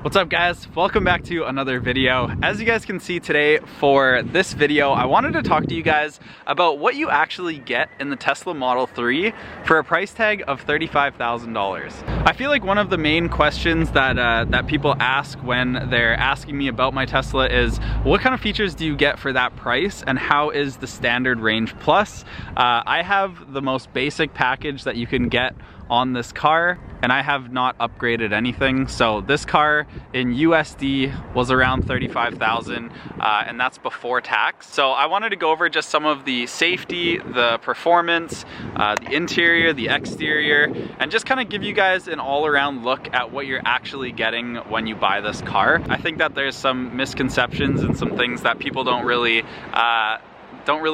What's up guys? Welcome back to another video. As you guys can see today for this video, I wanted to talk to you guys about what you actually get in the Tesla Model 3 for a price tag of $35,000. I feel like one of the main questions that people ask when they're asking me about my Tesla is, what kind of features do you get for that price and how is the standard range plus? I have the most basic package that you can get on this car, and I have not upgraded anything. So this car in USD was around 35,000, and that's before tax. So I wanted to go over just some of the safety, the performance, the interior, the exterior, and just kind of give you guys an all-around look at what you're actually getting when you buy this car. I think that there's some misconceptions and some things that people don't really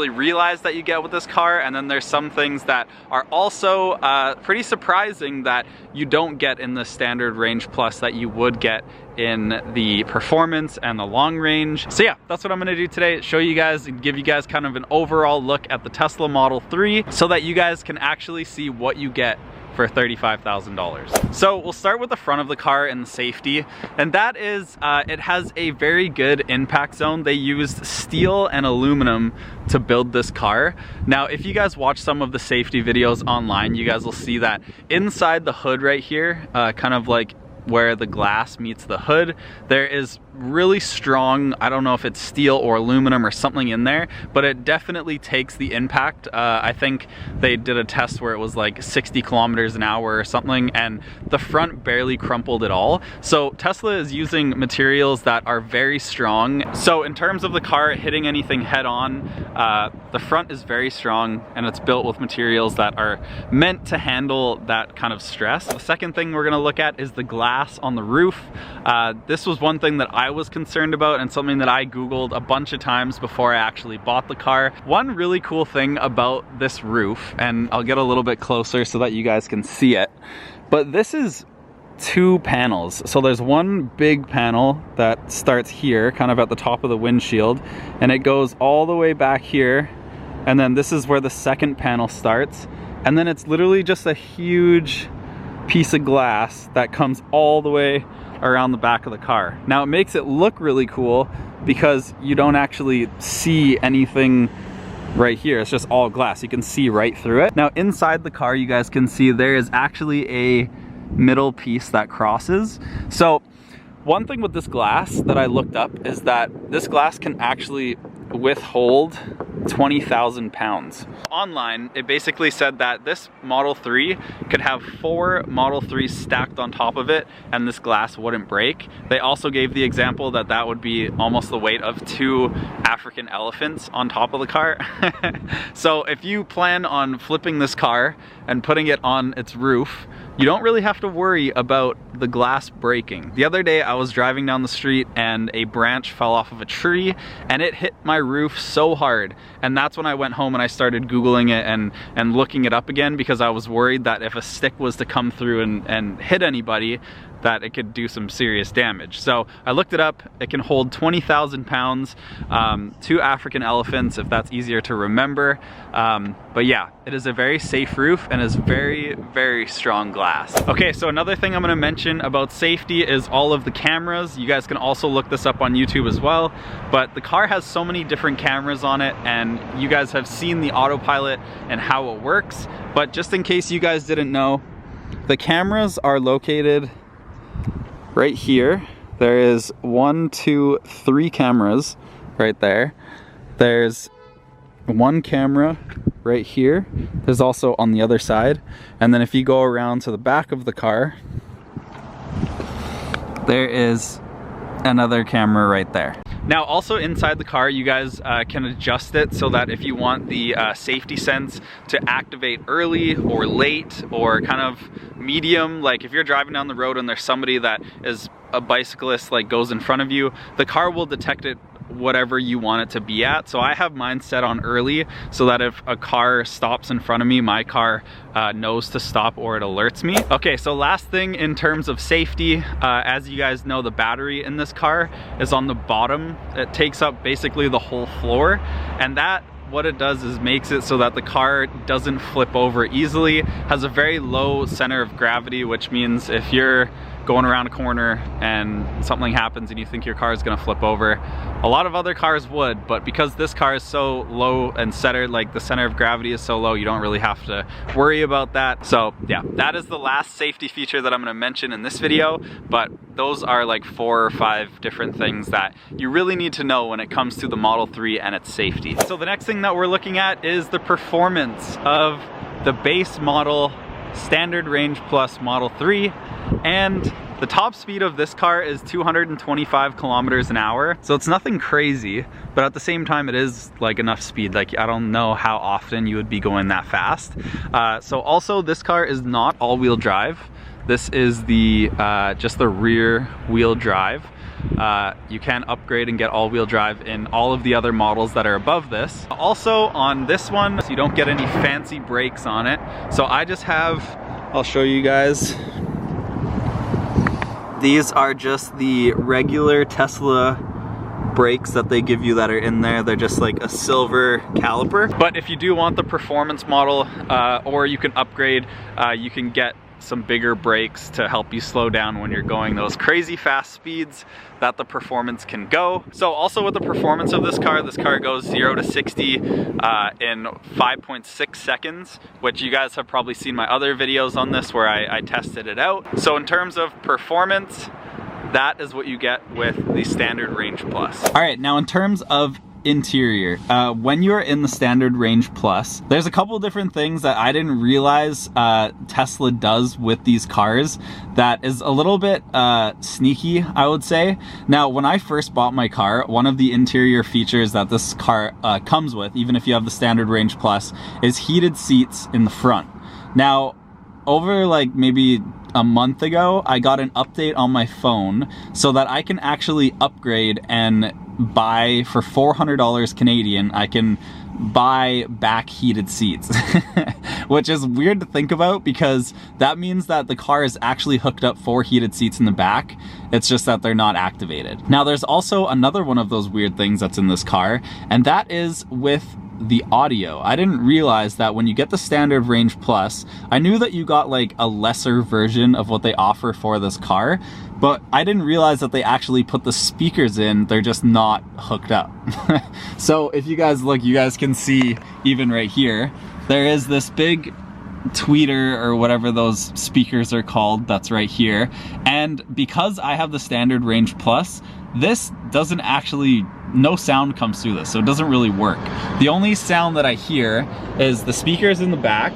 realize that you get with this car, and then there's some things that are also pretty surprising that you don't get in the standard range plus that you would get in the performance and the long range. So yeah, that's what I'm gonna do today, show you guys and give you guys kind of an overall look at the Tesla Model 3 so that you guys can actually see what you get for $35,000. So we'll start with the front of the car and the safety, and that is it has a very good impact zone. They used steel and aluminum to build this car. Now if you guys watch some of the safety videos online, you guys will see that inside the hood right here, kind of like where the glass meets the hood, there is really strong, I don't know if it's steel or aluminum or something in there, but it definitely takes the impact. I think they did a test where it was like 60 kilometers an hour or something, and the front barely crumpled at all. So Tesla is using materials that are very strong. So in terms of the car hitting anything head on, the front is very strong, and it's built with materials that are meant to handle that kind of stress. The second thing we're gonna look at is the glass on the roof. This was one thing that I was concerned about and something that I Googled a bunch of times before I actually bought the car. One really cool thing about this roof, and I'll get a little bit closer so that you guys can see it, but this is two panels. So there's one big panel that starts here, kind of at the top of the windshield, and it goes all the way back here, and then this is where the second panel starts, and then it's literally just a huge piece of glass that comes all the way around the back of the car. Now it makes it look really cool because you don't actually see anything right here. It's just all glass. You can see right through it. Now inside the car, you guys can see there is actually a middle piece that crosses. So one thing with this glass that I looked up is that this glass can actually withhold 20,000 pounds. Online, it basically said that this Model 3 could have 4 Model 3s stacked on top of it and this glass wouldn't break. They also gave the example that that would be almost the weight of 2 African elephants on top of the car. So if you plan on flipping this car and putting it on its roof, you don't really have to worry about the glass breaking. The other day I was driving down the street and a branch fell off of a tree and it hit my roof so hard, and that's when I went home and I started Googling it and looking it up again, because I was worried that if a stick was to come through and hit anybody, that it could do some serious damage. So I looked it up. It can hold 20,000 pounds, 2 African elephants, if that's easier to remember. But yeah, it is a very safe roof and is very, very strong glass. Okay, so another thing I'm gonna mention about safety is all of the cameras. You guys can also look this up on YouTube as well, but the car has so many different cameras on it, and you guys have seen the autopilot and how it works. But just in case you guys didn't know, the cameras are located right here. There is 1, 2, 3 cameras right there. There's one camera right here. There's also on the other side. And then if you go around to the back of the car, there is another camera right there. Now also inside the car, you guys can adjust it so that if you want the safety sense to activate early or late or kind of medium, like if you're driving down the road and there's somebody that is a bicyclist like goes in front of you, the car will detect it whatever you want it to be at. So I have mine set on early so that if a car stops in front of me, my car knows to stop or it alerts me. Okay, so last thing in terms of safety, as you guys know, the battery in this car is on the bottom. It takes up basically the whole floor, and that what it does is makes it so that the car doesn't flip over easily, has a very low center of gravity, which means if you're going around a corner and something happens and you think your car is gonna flip over. A lot of other cars would, but because this car is so low and centered, like the center of gravity is so low, you don't really have to worry about that. So yeah, that is the last safety feature that I'm gonna mention in this video, but those are like 4 or 5 different things that you really need to know when it comes to the Model 3 and its safety. So the next thing that we're looking at is the performance of the base model Standard Range Plus Model 3, and the top speed of this car is 225 kilometers an hour. So it's nothing crazy, but at the same time it is like enough speed. Like I don't know how often you would be going that fast. So also this car is not all-wheel drive. This is the just the rear wheel drive. You can upgrade and get all-wheel drive in all of the other models that are above this. Also on this one, you don't get any fancy brakes on it. So I just have, I'll show you guys. These are just the regular Tesla brakes that they give you that are in there. They're just like a silver caliper. But if you do want the performance model, or you can upgrade, you can get some bigger brakes to help you slow down when you're going those crazy fast speeds that the performance can go. So also with the performance of this car goes 0 to 60 in 5.6 seconds, which you guys have probably seen my other videos on this where I tested it out. So in terms of performance, that is what you get with the Standard Range Plus. All right, now in terms of interior, when you're in the Standard Range Plus, there's a couple different things that I didn't realize Tesla does with these cars that is a little bit sneaky, I would say. Now, when I first bought my car, one of the interior features that this car comes with, even if you have the Standard Range Plus, is heated seats in the front. Now, over like maybe a month ago, I got an update on my phone so that I can actually upgrade and buy for $400 Canadian, I can buy back heated seats, which is weird to think about because that means that the car is actually hooked up for heated seats in the back. It's just that they're not activated. Now, there's also another one of those weird things that's in this car, and that is with the audio. I didn't realize that when you get the Standard Range Plus, I knew that you got like a lesser version of what they offer for this car, but I didn't realize that they actually put the speakers in, they're just not hooked up. So if you guys look, you guys can see even right here, there is this big tweeter or whatever those speakers are called that's right here. And because I have the Standard Range Plus, this doesn't actually, no sound comes through this, so it doesn't really work. The only sound that I hear is the speakers in the back,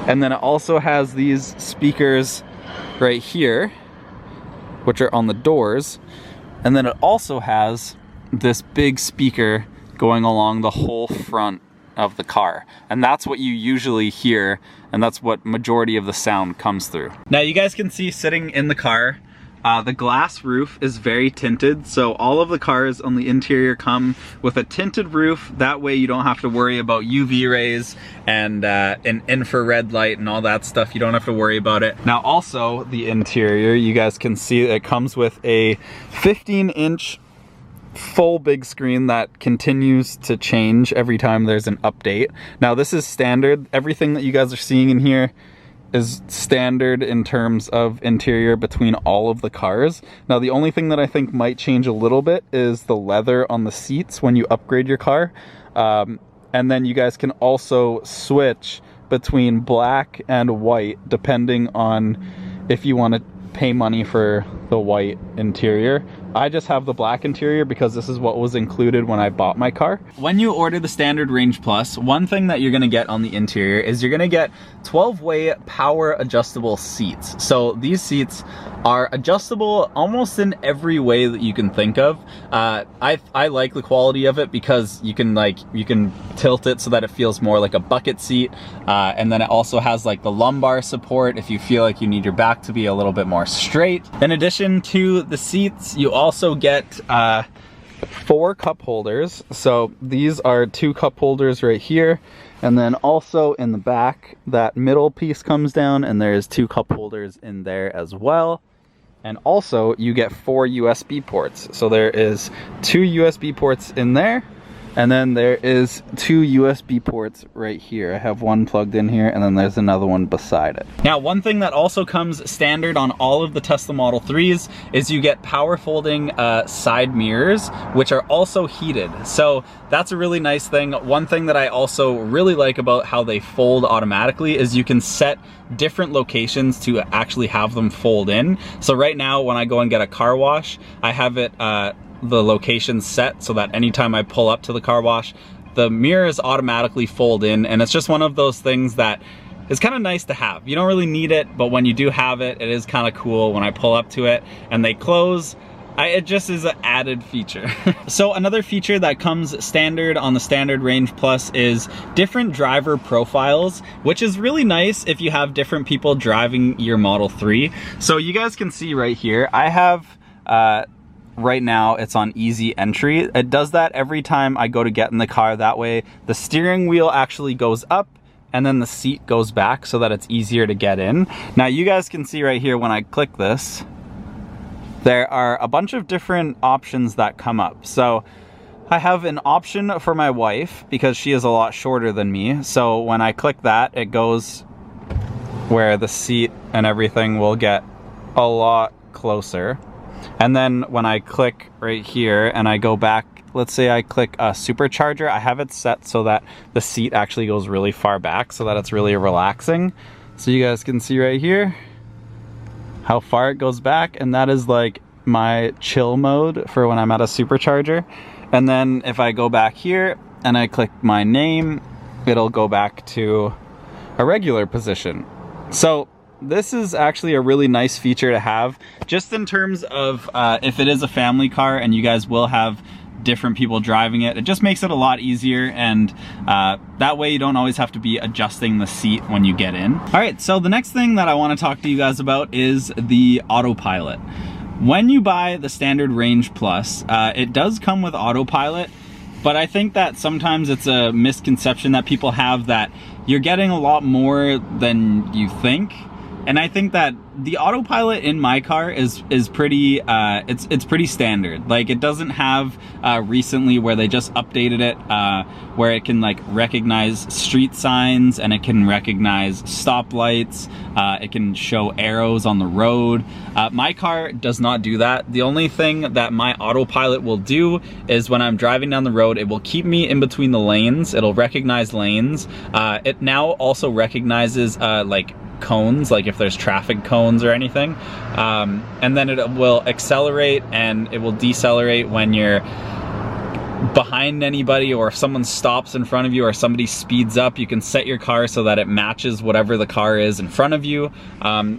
and then it also has these speakers right here, which are on the doors, and then it also has this big speaker going along the whole front of the car, and that's what you usually hear, and that's what majority of the sound comes through. Now you guys can see sitting in the car, the glass roof is very tinted, so all of the cars on the interior come with a tinted roof. That way you don't have to worry about UV rays and an infrared light and all that stuff. You don't have to worry about it. Now also the interior, you guys can see it comes with a 15-inch full big screen that continues to change every time there's an update. Now this is standard. Everything that you guys are seeing in here is standard in terms of interior between all of the cars. Now the only thing that I think might change a little bit is the leather on the seats when you upgrade your car. And then you guys can also switch between black and white depending on if you want to pay money for the white interior. I just have the black interior because this is what was included when I bought my car. When you order the Standard Range Plus, one thing that you're gonna get on the interior is you're gonna get 12-way power adjustable seats. So these seats are adjustable almost in every way that you can think of. I like the quality of it because you can tilt it so that it feels more like a bucket seat, and then it also has like the lumbar support if you feel like you need your back to be a little bit more straight. In addition to the seats, you also get 4 cup holders. So these are 2 cup holders right here, and then also in the back that middle piece comes down and there's 2 cup holders in there as well. And also you get 4 USB ports. So there is 2 USB ports in there, And then there is 2 USB ports right here. I have one plugged in here, and then there's another one beside it. Now, one thing that also comes standard on all of the Tesla Model 3s is you get power folding side mirrors, which are also heated. So that's a really nice thing. One thing that I also really like about how they fold automatically is you can set different locations to actually have them fold in. So right now, when I go and get a car wash, I have it the location set so that anytime I pull up to the car wash, the mirrors automatically fold in, and it's just one of those things that is kind of nice to have. You don't really need it, but when you do have it, it is kind of cool when I pull up to it and they close. It just is an added feature. So another feature that comes standard on the Standard Range Plus is different driver profiles, which is really nice if you have different people driving your Model 3. So you guys can see right here, I have right now it's on easy entry. It does that every time I go to get in the car. That way the steering wheel actually goes up and then the seat goes back so that it's easier to get in. Now you guys can see right here when I click this, there are a bunch of different options that come up. So I have an option for my wife because she is a lot shorter than me. So when I click that, it goes where the seat and everything will get a lot closer. And then when I click right here and I go back, let's say I click a supercharger, I have it set so that the seat actually goes really far back so that it's really relaxing. So you guys can see right here how far it goes back, and that is like my chill mode for when I'm at a supercharger. And then if I go back here and I click my name, it'll go back to a regular position. So this is actually a really nice feature to have, just in terms of if it is a family car and you guys will have different people driving it. It just makes it a lot easier, and that way you don't always have to be adjusting the seat when you get in. All right, so the next thing that I want to talk to you guys about is the Autopilot. When you buy the Standard Range Plus, it does come with Autopilot, but I think that sometimes it's a misconception that people have that you're getting a lot more than you think. And I think that the Autopilot in my car is pretty it's pretty standard. Like, it doesn't have recently where they just updated it where it can like recognize street signs and it can recognize stoplights. It can show arrows on the road. My car does not do that. The only thing that my Autopilot will do is when I'm driving down the road, it will keep me in between the lanes. It'll recognize lanes. It now also recognizes like cones, like if there's traffic cones or anything, and then it will accelerate and it will decelerate when you're behind anybody, or if someone stops in front of you or somebody speeds up. You can set your car so that it matches whatever the car is in front of you.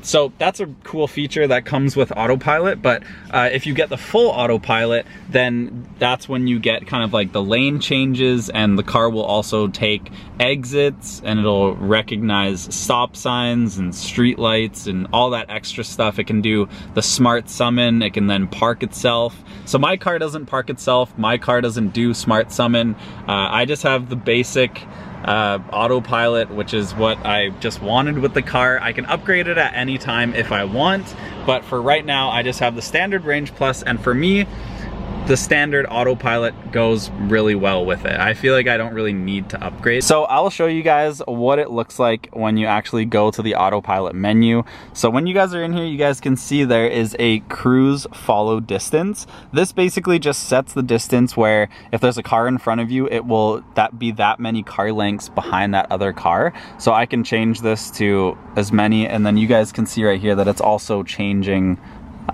So that's a cool feature that comes with Autopilot. But if you get the full Autopilot, then that's when you get kind of like the lane changes, and the car will also take exits, and it'll recognize stop signs and street lights and all that extra stuff. It can do the smart summon. It can then park itself. So my car doesn't park itself. My car doesn't do smart summon. I just have the basic Autopilot, which is what I just wanted with the car. I can upgrade it at any time if I want, but for right now I just have the Standard Range Plus, and for me the standard Autopilot goes really well with it. I feel like I don't really need to upgrade. So I'll show you guys what it looks like when you actually go to the Autopilot menu. So when you guys are in here, you guys can see there is a cruise follow distance. This basically just sets the distance where if there's a car in front of you, it will be that many car lengths behind that other car. So I can change this to as many, and then you guys can see right here that it's also changing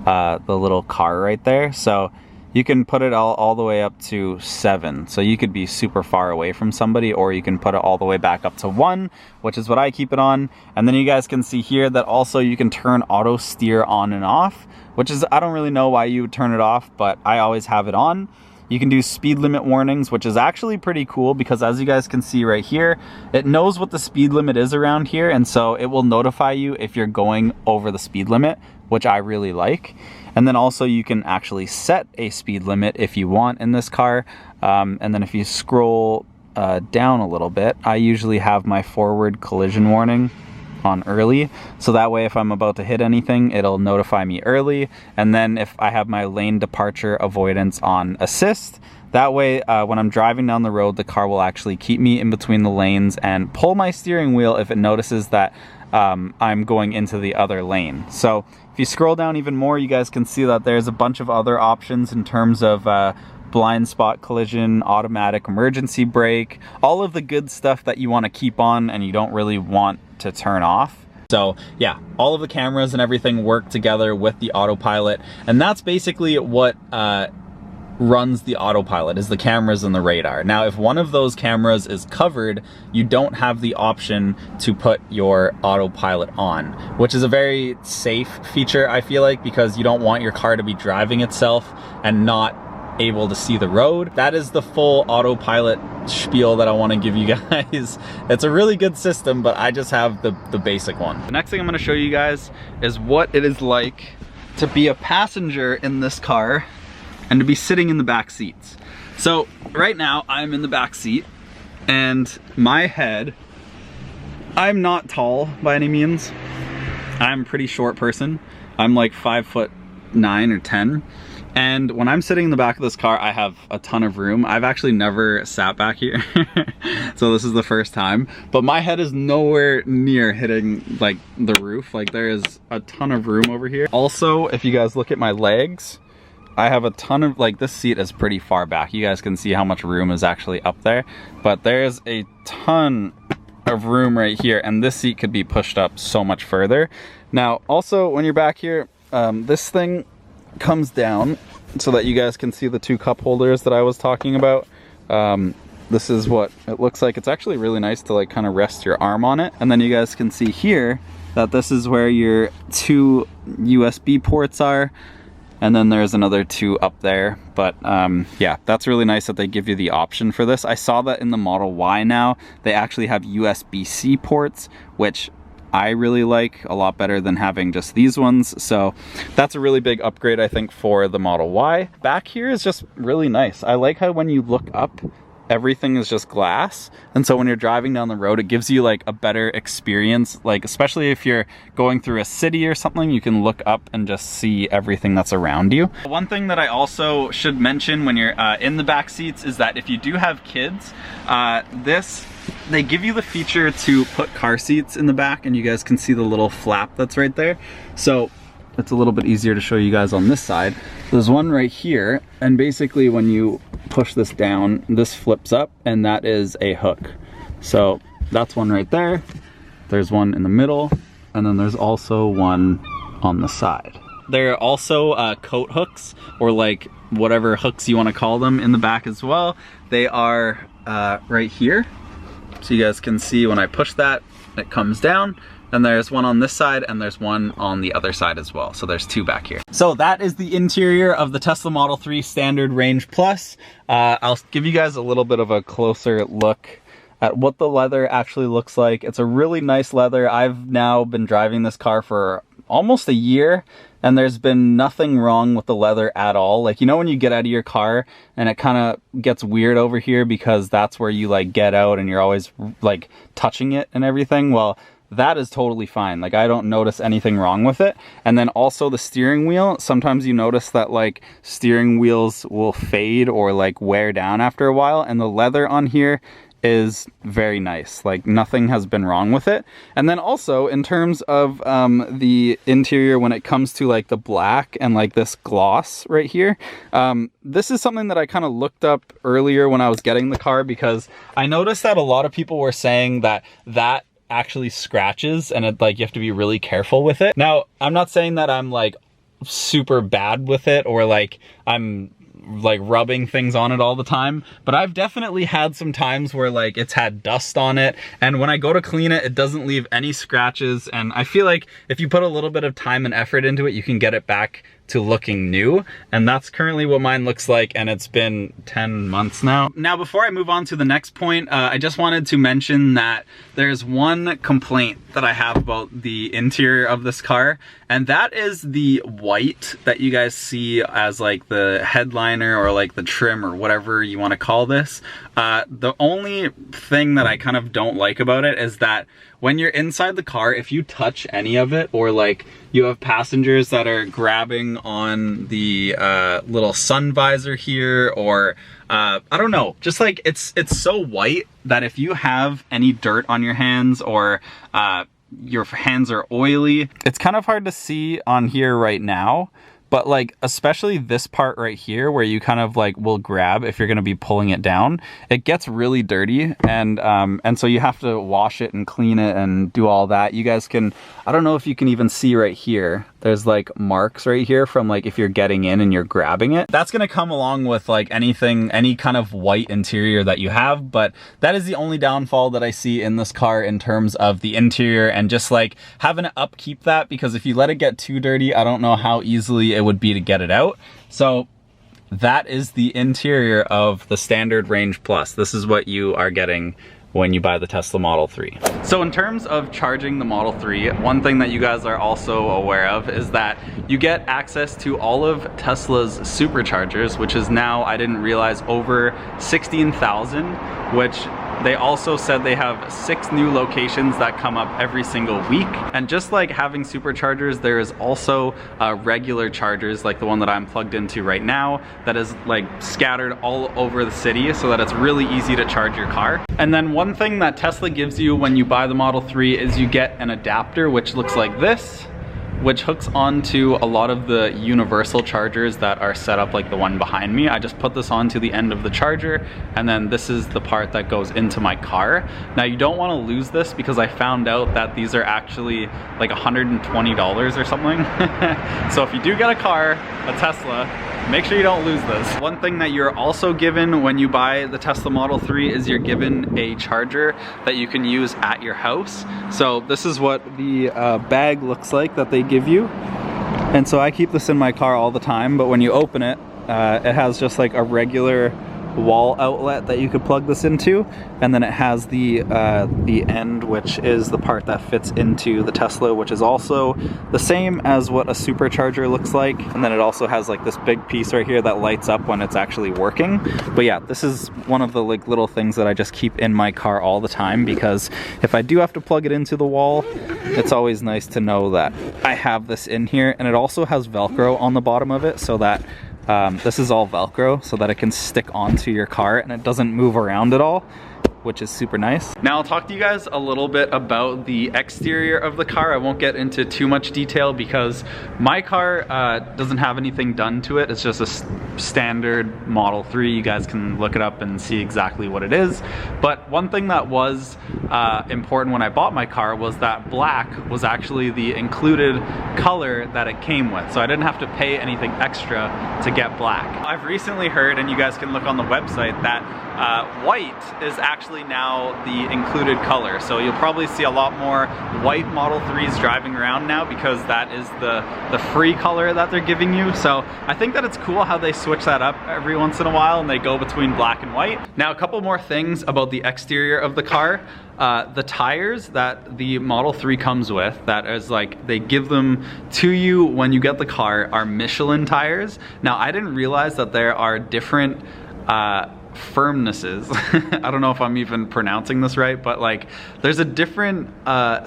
the little car right there. So you can put it all the way up to 7. So you could be super far away from somebody, or you can put it all the way back up to 1, which is what I keep it on. And then you guys can see here that also you can turn auto steer on and off, which is, I don't really know why you would turn it off, but I always have it on. You can do speed limit warnings, which is actually pretty cool because as you guys can see right here, it knows what the speed limit is around here, and so it will notify you if you're going over the speed limit, which I really like. And then also you can actually set a speed limit if you want in this car. And then if you scroll down a little bit, I usually have my forward collision warning on early. So that way, if I'm about to hit anything, it'll notify me early. And then if I have my lane departure avoidance on assist, that way, when I'm driving down the road, the car will actually keep me in between the lanes and pull my steering wheel if it notices that I'm going into the other lane. So if you scroll down even more, you guys can see that there's a bunch of other options in terms of blind spot collision, automatic emergency brake, all of the good stuff that you want to keep on and you don't really want to turn off. So yeah, all of the cameras and everything work together with the autopilot, and that's basically what runs the autopilot, is the cameras and the radar. Now, if one of those cameras is covered, you don't have the option to put your autopilot on, which is a very safe feature, I feel like, because you don't want your car to be driving itself and not able to see the road. That is the full autopilot spiel that I want to give you guys. It's a really good system, but I just have the basic one. The next thing I'm going to show you guys is what it is like to be a passenger in this car and to be sitting in the back seats. So right now I'm in the back seat, and my head, I'm not tall by any means. I'm a pretty short person. I'm like 5'9" or 10. And when I'm sitting in the back of this car, I have a ton of room. I've actually never sat back here. So this is the first time, but my head is nowhere near hitting like the roof. Like, there is a ton of room over here. Also, if you guys look at my legs, I have a ton of, like, this seat is pretty far back. You guys can see how much room is actually up there, but there's a ton of room right here, and this seat could be pushed up so much further. Now, also, when you're back here, this thing comes down so that you guys can see the two cup holders that I was talking about. This is what it looks like. It's actually really nice to like kind of rest your arm on it. And then you guys can see here that this is where your two USB ports are. And then there's another two up there. But yeah, that's really nice that they give you the option for this. I saw that in the Model Y now, they actually have USB-C ports, which I really like a lot better than having just these ones. So that's a really big upgrade, I think, for the Model Y. Back here is just really nice. I like how when you look up, everything is just glass, and so when you're driving down the road, it gives you like a better experience, like especially if you're going through a city or something, you can look up and just see everything that's around you. One thing that I also should mention when you're in the back seats is that if you do have kids, they give you the feature to put car seats in the back, and you guys can see the little flap that's right there. So it's a little bit easier to show you guys on this side. There's one right here, and basically when you push this down, this flips up, and that is a hook. So that's one right there. There's one in the middle, and then there's also one on the side. There are also coat hooks, or like whatever hooks you want to call them, in the back as well. They are right here. So you guys can see when I push that, it comes down. And there's one on this side, and there's one on the other side as well. So there's two back here. So that is the interior of the Tesla Model 3 Standard Range Plus. I'll give you guys a little bit of a closer look at what the leather actually looks like. It's a really nice leather. I've now been driving this car for almost a year, and there's been nothing wrong with the leather at all. Like, you know when you get out of your car and it kind of gets weird over here because that's where you like get out and you're always like touching it and everything? Well, that is totally fine. Like, I don't notice anything wrong with it. And then also the steering wheel, sometimes you notice that like steering wheels will fade or like wear down after a while, and the leather on here is very nice. Like, nothing has been wrong with it. And then also in terms of the interior, when it comes to like the black and like this gloss right here, this is something that I kind of looked up earlier when I was getting the car, because I noticed that a lot of people were saying that actually scratches, and it, like, you have to be really careful with it. Now, I'm not saying that I'm like super bad with it, or like I'm like rubbing things on it all the time, but I've definitely had some times where like it's had dust on it, and when I go to clean it, it doesn't leave any scratches. And I feel like if you put a little bit of time and effort into it, you can get it back to looking new, and that's currently what mine looks like, and it's been 10 months now. Now, before I move on to the next point, I just wanted to mention that there's one complaint that I have about the interior of this car, and that is the white that you guys see as like the headliner or like the trim or whatever you want to call this. The only thing that I kind of don't like about it is that when you're inside the car, if you touch any of it, or like you have passengers that are grabbing on the little sun visor here, or I don't know, just like it's so white that if you have any dirt on your hands, or your hands are oily, it's kind of hard to see on here right now. But like, especially this part right here where you kind of like will grab if you're going to be pulling it down, it gets really dirty, and so you have to wash it and clean it and do all that. You guys can, I don't know if you can even see right here, there's like marks right here from like if you're getting in and you're grabbing it. That's going to come along with like anything, any kind of white interior that you have, but that is the only downfall that I see in this car in terms of the interior, and just like having to upkeep that, because if you let it get too dirty, I don't know how easily it would be to get it out. So that is the interior of the Standard Range Plus. This is what you are getting when you buy the Tesla Model 3. So in terms of charging the Model 3, one thing that you guys are also aware of is that you get access to all of Tesla's superchargers, which is now, I didn't realize, over 16,000, which they also said they have 6 new locations that come up every single week. And just like having superchargers, there is also regular chargers, like the one that I'm plugged into right now, that is like scattered all over the city, so that it's really easy to charge your car. And then one thing that Tesla gives you when you buy the Model 3 is you get an adapter, which looks like this, which hooks onto a lot of the universal chargers that are set up like the one behind me. I just put this onto the end of the charger, and then this is the part that goes into my car. Now, you don't want to lose this, because I found out that these are actually like $120 or something. So if you do get a car, a Tesla, make sure you don't lose this. One thing that you're also given when you buy the Tesla Model 3 is you're given a charger that you can use at your house. So this is what the bag looks like that they give you. And so I keep this in my car all the time, but when you open it, it has just like a regular wall outlet that you could plug this into, and then it has the end, which is the part that fits into the Tesla, which is also the same as what a supercharger looks like. And then it also has like this big piece right here that lights up when it's actually working. But yeah, this is one of the like little things that I just keep in my car all the time, because if I do have to plug it into the wall, it's always nice to know that I have this in here. And it also has Velcro on the bottom of it, so that this is all Velcro, so that it can stick onto your car and it doesn't move around at all, which is super nice. Now I'll talk to you guys a little bit about the exterior of the car. I won't get into too much detail because my car doesn't have anything done to it. It's just a standard Model 3. You guys can look it up and see exactly what it is. But one thing that was important when I bought my car was that black was actually the included color that it came with. So I didn't have to pay anything extra to get black. I've recently heard, and you guys can look on the website, that white is actually now the included color. So you'll probably see a lot more white Model 3s driving around now, because that is the free color that they're giving you. So I think that it's cool how they switch that up every once in a while and they go between black and white. Now, a couple more things about the exterior of the car. The tires that the Model 3 comes with, that is like, they give them to you when you get the car, are Michelin tires. Now, I didn't realize that there are different firmnesses. I don't know if I'm even pronouncing this right, but like there's a different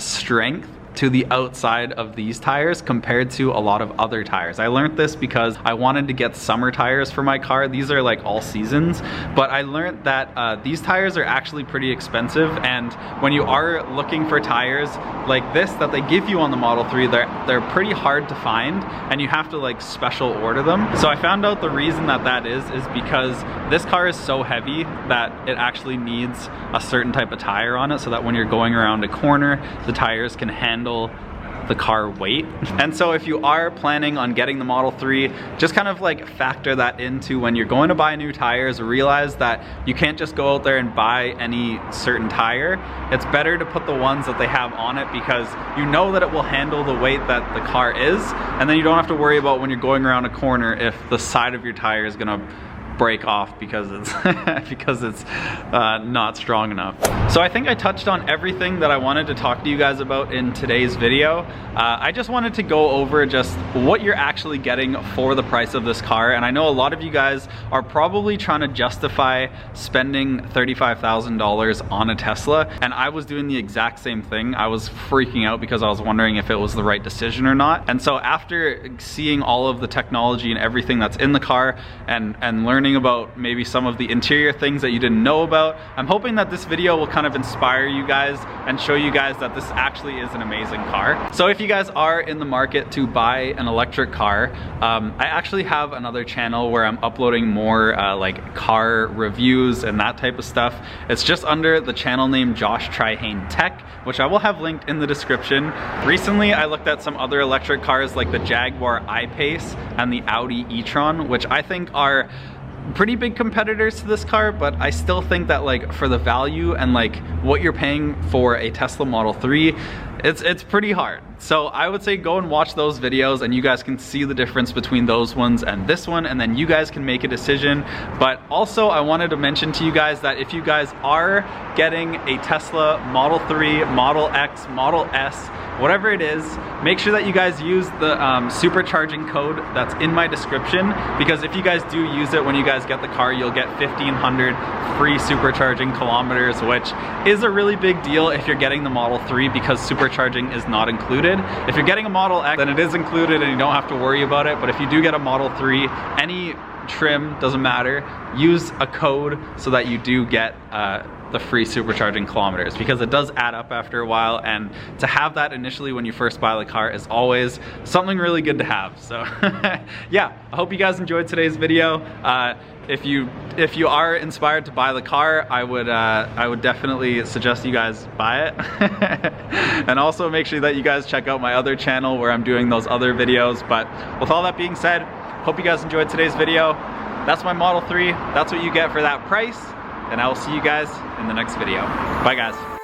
strength to the outside of these tires compared to a lot of other tires. I learned this because I wanted to get summer tires for my car. These are like all seasons, but I learned that these tires are actually pretty expensive, and when you are looking for tires like this that they give you on the Model 3, they're pretty hard to find, and you have to like special order them. So I found out the reason that is because this car is so heavy that it actually needs a certain type of tire on it, so that when you're going around a corner, the tires can handle the car weight. And so if you are planning on getting the Model 3, just kind of like factor that into when you're going to buy new tires. Realize that you can't just go out there and buy any certain tire. It's better to put the ones that they have on it, because you know that it will handle the weight that the car is, and then you don't have to worry about when you're going around a corner if the side of your tire is gonna break off because it's because it's not strong enough. So I think I touched on everything that I wanted to talk to you guys about in today's video. I just wanted to go over just what you're actually getting for the price of this car, and I know a lot of you guys are probably trying to justify spending $35,000 on a Tesla, and I was doing the exact same thing. I was freaking out because I was wondering if it was the right decision or not. And so after seeing all of the technology and everything that's in the car and learning about maybe some of the interior things that you didn't know about, I'm hoping that this video will kind of inspire you guys and show you guys that this actually is an amazing car. So if you guys are in the market to buy an electric car, I actually have another channel where I'm uploading more like car reviews and that type of stuff. It's just under the channel name Josh Trihane Tech, which I will have linked in the description. Recently I looked at some other electric cars like the Jaguar I-Pace and the Audi e-tron, which I think are pretty big competitors to this car, but I still think that like for the value and like what you're paying for a Tesla Model 3, it's pretty hard. So I would say go and watch those videos and you guys can see the difference between those ones and this one, and then you guys can make a decision. But also I wanted to mention to you guys that if you guys are getting a Tesla Model 3, Model X, Model S, whatever it is, make sure that you guys use the supercharging code that's in my description, because if you guys do use it when you guys get the car, you'll get 1,500 free supercharging kilometers, which is a really big deal if you're getting the Model 3, because supercharging is not included. If you're getting a Model X, then it is included and you don't have to worry about it. But if you do get a Model 3, any trim, doesn't matter, use a code so that you do get the free supercharging kilometers, because it does add up after a while, and to have that initially when you first buy the car is always something really good to have. So yeah, I hope you guys enjoyed today's video. If you are inspired to buy the car, I would definitely suggest you guys buy it. And also make sure that you guys check out my other channel where I'm doing those other videos. But with all that being said, hope you guys enjoyed today's video. That's my Model 3. That's what you get for that price. And I will see you guys in the next video. Bye guys.